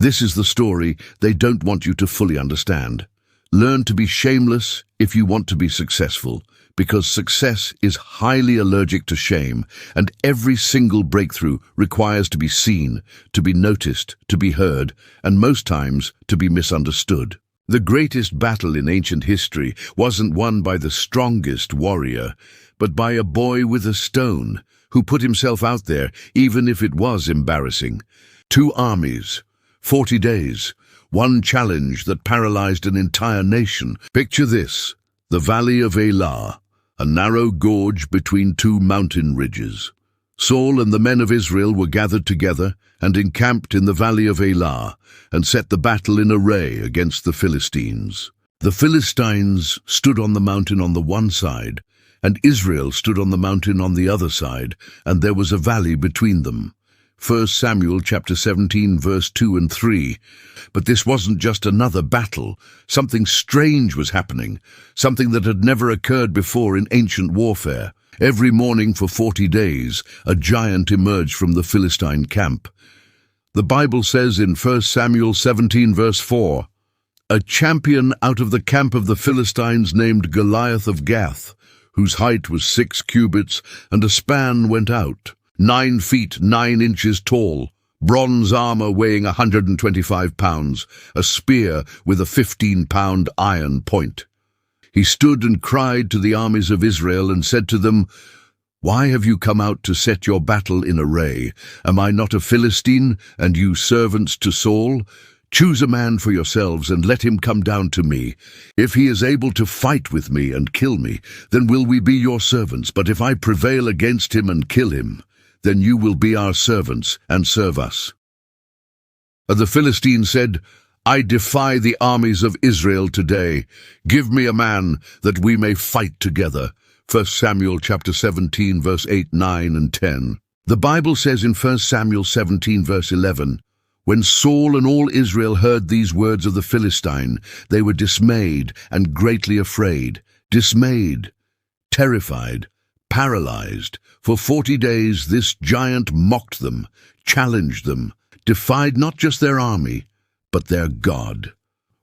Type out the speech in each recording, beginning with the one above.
This is the story they don't want you to fully understand. Learn to be shameless if you want to be successful, because success is highly allergic to shame, and every single breakthrough requires to be seen, to be noticed, to be heard, and most times to be misunderstood. The greatest battle in ancient history wasn't won by the strongest warrior, but by a boy with a stone who put himself out there even if it was embarrassing. 2 armies, 40 days, one challenge that paralyzed an entire nation. Picture this: the Valley of Elah, a narrow gorge between 2 mountain ridges. Saul and the men of Israel were gathered together and encamped in the Valley of Elah and set the battle in array against the Philistines. The Philistines stood on the mountain on the one side, and Israel stood on the mountain on the other side, and there was a valley between them. 1 Samuel chapter 17 verse 2 and 3. But this wasn't just another battle. Something strange was happening, something that had never occurred before in ancient warfare. Every morning for 40 days, a giant emerged from the Philistine camp. The Bible says in 1 Samuel 17 verse 4, "A champion out of the camp of the Philistines named Goliath of Gath, whose height was 6 cubits, and a span went out, 9 feet 9 inches tall, bronze armor weighing 125 pounds, a spear with a 15-pound iron point. He stood and cried to the armies of Israel and said to them, 'Why have you come out to set your battle in array? Am I not a Philistine, and you servants to Saul? Choose a man for yourselves and let him come down to me. If he is able to fight with me and kill me, then will we be your servants. But if I prevail against him and kill him, then you will be our servants and serve us.' And the Philistine said, 'I defy the armies of Israel today. Give me a man that we may fight together.' 1 Samuel chapter 17 verse 8, 9 and 10. The Bible says in 1 Samuel 17 verse 11, "When Saul and all Israel heard these words of the Philistine, they were dismayed and greatly afraid." Dismayed, terrified, paralyzed. For 40 days this giant mocked them, challenged them, defied not just their army, but their God.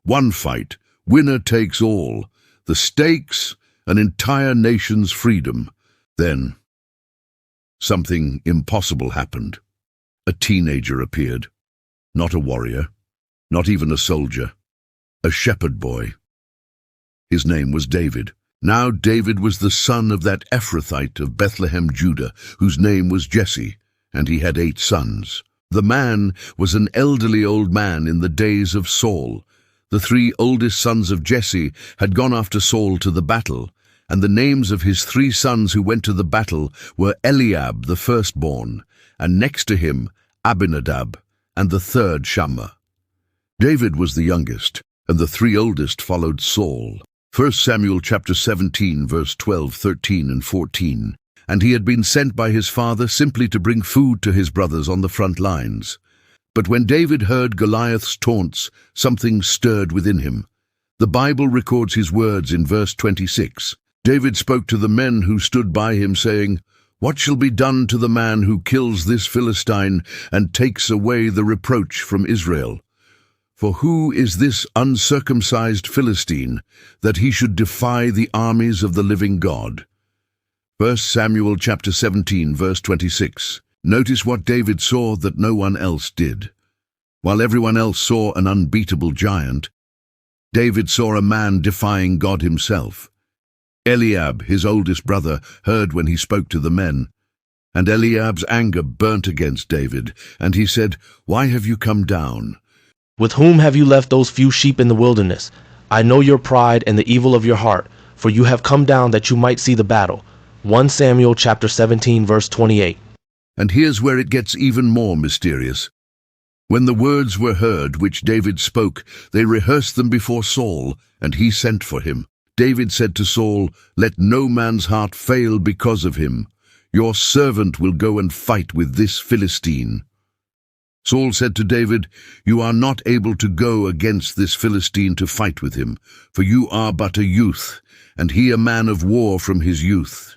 One fight, winner takes all. The stakes, an entire nation's freedom. Then, something impossible happened. A teenager appeared. Not a warrior, not even a soldier, a shepherd boy. His name was David. Now David was the son of that Ephrathite of Bethlehem, Judah, whose name was Jesse, and he had 8 sons. The man was an elderly old man in the days of Saul. The 3 oldest sons of Jesse had gone after Saul to the battle, and the names of his 3 sons who went to the battle were Eliab, the firstborn, and next to him Abinadab, and the 3rd Shammah. David was the youngest, and the 3 oldest followed Saul. 1 Samuel chapter 17 verse 12, 13 and 14. And he had been sent by his father simply to bring food to his brothers on the front lines. But when David heard Goliath's taunts, something stirred within him. The Bible records his words in verse 26. David spoke to the men who stood by him, saying, "What shall be done to the man who kills this Philistine and takes away the reproach from Israel? For who is this uncircumcised Philistine, that he should defy the armies of the living God?" 1 Samuel chapter 17, verse 26. Notice what David saw that no one else did. While everyone else saw an unbeatable giant, David saw a man defying God himself. Eliab, his oldest brother, heard when he spoke to the men. And Eliab's anger burnt against David, and he said, "Why have you come down? With whom have you left those few sheep in the wilderness? I know your pride and the evil of your heart, for you have come down that you might see the battle." 1 Samuel chapter 17 verse 28. And here's where it gets even more mysterious. When the words were heard which David spoke, they rehearsed them before Saul, and he sent for him. David said to Saul, "Let no man's heart fail because of him. Your servant will go and fight with this Philistine." Saul said to David, "You are not able to go against this Philistine to fight with him, for you are but a youth, and he a man of war from his youth."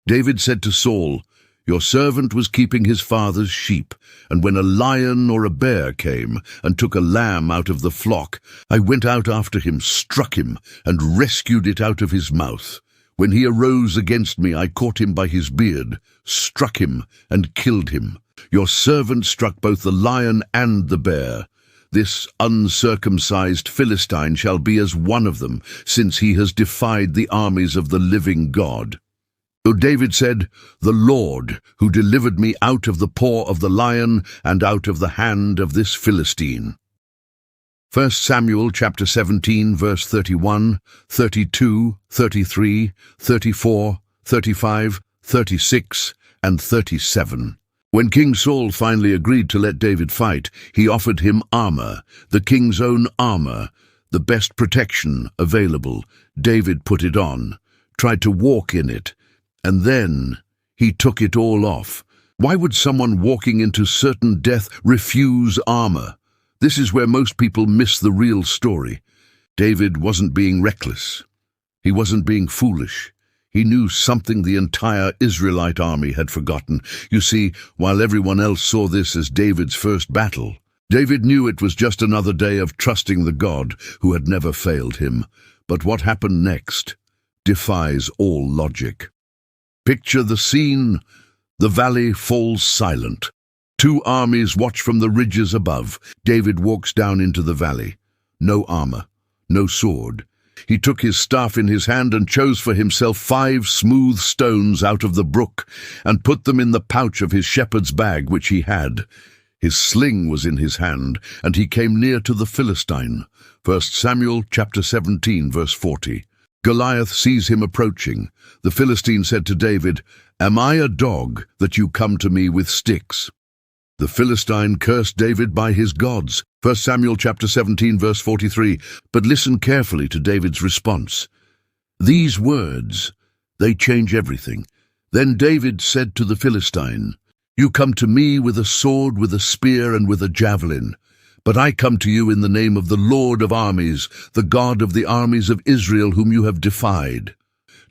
David said to Saul, Your servant was keeping his father's sheep, and when a lion or a bear came and took a lamb out of the flock, I went out after him, struck him, and rescued it out of his mouth. When he arose against me, I caught him by his beard, struck him, and killed him. Your servant struck both the lion and the bear. This uncircumcised Philistine shall be as one of them, since he has defied the armies of the living God. So David said, The Lord, who delivered me out of the paw of the lion and out of the hand of this Philistine. 1 Samuel chapter 17, verse 31, 32, 33, 34, 35, 36, and 37. When King Saul finally agreed to let David fight, he offered him armor, the king's own armor, the best protection available. David put it on, tried to walk in it, and then he took it all off. Why would someone walking into certain death refuse armor? This is where most people miss the real story. David wasn't being reckless. He wasn't being foolish. He knew something the entire Israelite army had forgotten. You see, while everyone else saw this as David's first battle, David knew it was just another day of trusting the God who had never failed him. But what happened next defies all logic. Picture the scene. The valley falls silent. Two armies watch from the ridges above. David walks down into the valley. No armor, no sword. He took his staff in his hand and chose for himself 5 smooth stones out of the brook and put them in the pouch of his shepherd's bag which he had. His sling was in his hand, and he came near to the Philistine. 1 Samuel chapter 17, verse 40. Goliath sees him approaching. The Philistine said to David, Am I a dog that you come to me with sticks? The Philistine cursed David by his gods. 1 Samuel chapter 17, verse 43. But listen carefully to David's response. These words, they change everything. Then David said to the Philistine, You come to me with a sword, with a spear, and with a javelin. But I come to you in the name of the Lord of armies, the God of the armies of Israel, whom you have defied.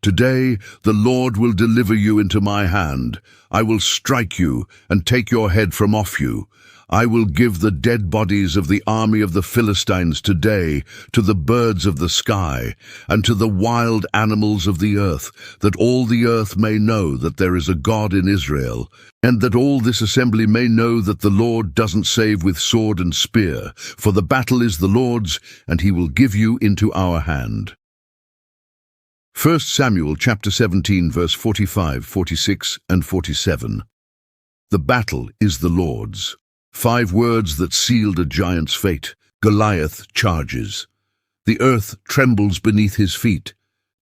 Today the Lord will deliver you into my hand. I will strike you and take your head from off you. I will give the dead bodies of the army of the Philistines today to the birds of the sky and to the wild animals of the earth, that all the earth may know that there is a God in Israel, and that all this assembly may know that the Lord doesn't save with sword and spear, for the battle is the Lord's, and he will give you into our hand. 1 Samuel chapter 17, verse 45, 46, and 47. The battle is the Lord's. 5 words that sealed a giant's fate. Goliath charges. The earth trembles beneath his feet.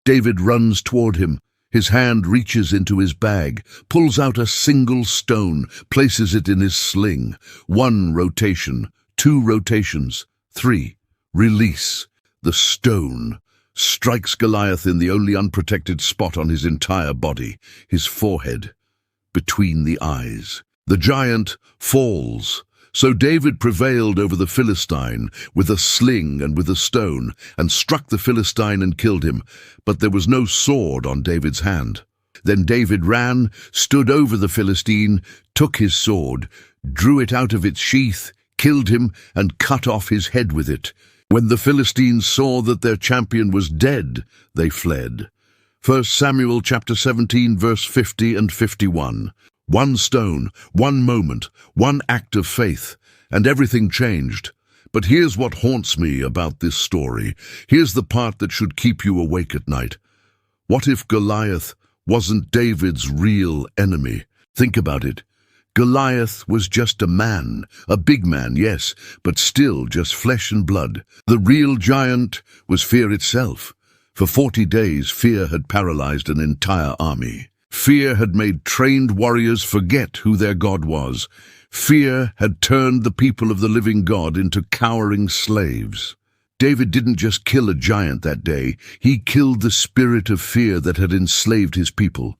David runs toward him. His hand reaches into his bag, pulls out a single stone, places it in his sling. 1 rotation, 2 rotations, 3. Release. The stone strikes Goliath in the only unprotected spot on his entire body, his forehead, between the eyes. The giant falls. So David prevailed over the Philistine with a sling and with a stone, and struck the Philistine and killed him. But there was no sword on David's hand. Then David ran, stood over the Philistine, took his sword, drew it out of its sheath, killed him, and cut off his head with it. When the Philistines saw that their champion was dead, they fled. 1 Samuel chapter 17, verse 50 and 51. 1 stone, 1 moment, 1 act of faith, and everything changed. But here's what haunts me about this story. Here's the part that should keep you awake at night. What if Goliath wasn't David's real enemy? Think about it. Goliath was just a man, a big man, yes, but still just flesh and blood. The real giant was fear itself. For 40 days, fear had paralyzed an entire army. Fear had made trained warriors forget who their God was. Fear had turned the people of the living God into cowering slaves. David didn't just kill a giant that day, he killed the spirit of fear that had enslaved his people.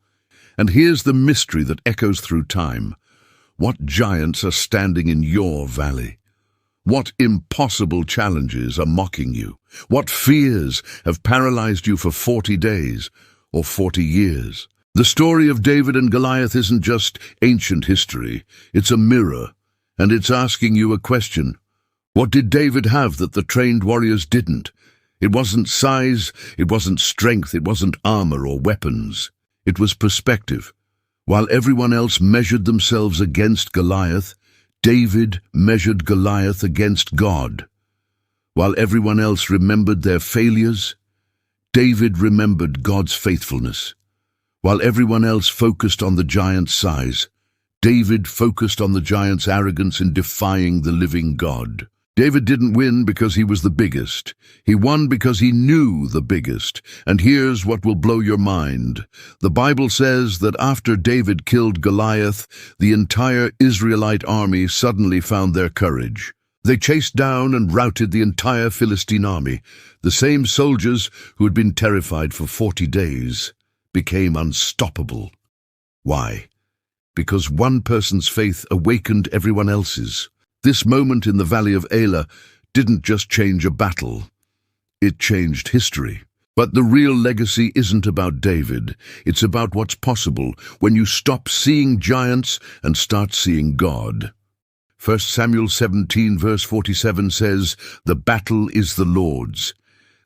And here's the mystery that echoes through time. What giants are standing in your valley? What impossible challenges are mocking you? What fears have paralyzed you for 40 days or 40 years? The story of David and Goliath isn't just ancient history, it's a mirror, and it's asking you a question. What did David have that the trained warriors didn't? It wasn't size, it wasn't strength, it wasn't armor or weapons. It was perspective. While everyone else measured themselves against Goliath, David measured Goliath against God. While everyone else remembered their failures, David remembered God's faithfulness. While everyone else focused on the giant's size, David focused on the giant's arrogance in defying the living God. David didn't win because he was the biggest. He won because he knew the biggest. And here's what will blow your mind. The Bible says that after David killed Goliath, the entire Israelite army suddenly found their courage. They chased down and routed the entire Philistine army. The same soldiers who had been terrified for 40 days became unstoppable. Why? Because one person's faith awakened everyone else's. This moment in the Valley of Elah didn't just change a battle, it changed history. But the real legacy isn't about David, it's about what's possible when you stop seeing giants and start seeing God. 1 Samuel 17 verse 47 says, "The battle is the Lord's."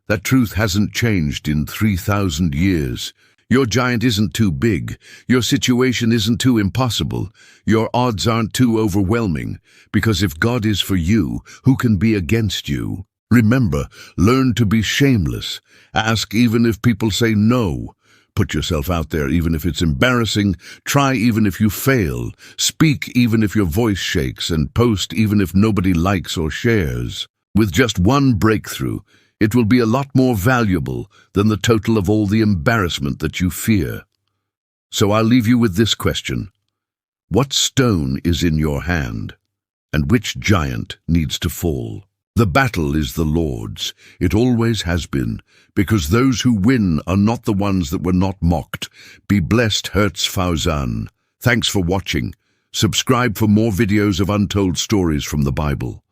That truth hasn't changed in 3,000 years. Your giant isn't too big. Your situation isn't too impossible. Your odds aren't too overwhelming. Because if God is for you, who can be against you? Remember, learn to be shameless. Ask even if people say no. Put yourself out there even if it's embarrassing. Try even if you fail. Speak even if your voice shakes. And post even if nobody likes or shares. With just one breakthrough, it will be a lot more valuable than the total of all the embarrassment that you fear. So I'll leave you with this question. What stone is in your hand? And which giant needs to fall? The battle is the Lord's. It always has been, because those who win are not the ones that were not mocked. Be blessed, Hertz Fauzan. Thanks for watching. Subscribe for more videos of untold stories from the Bible.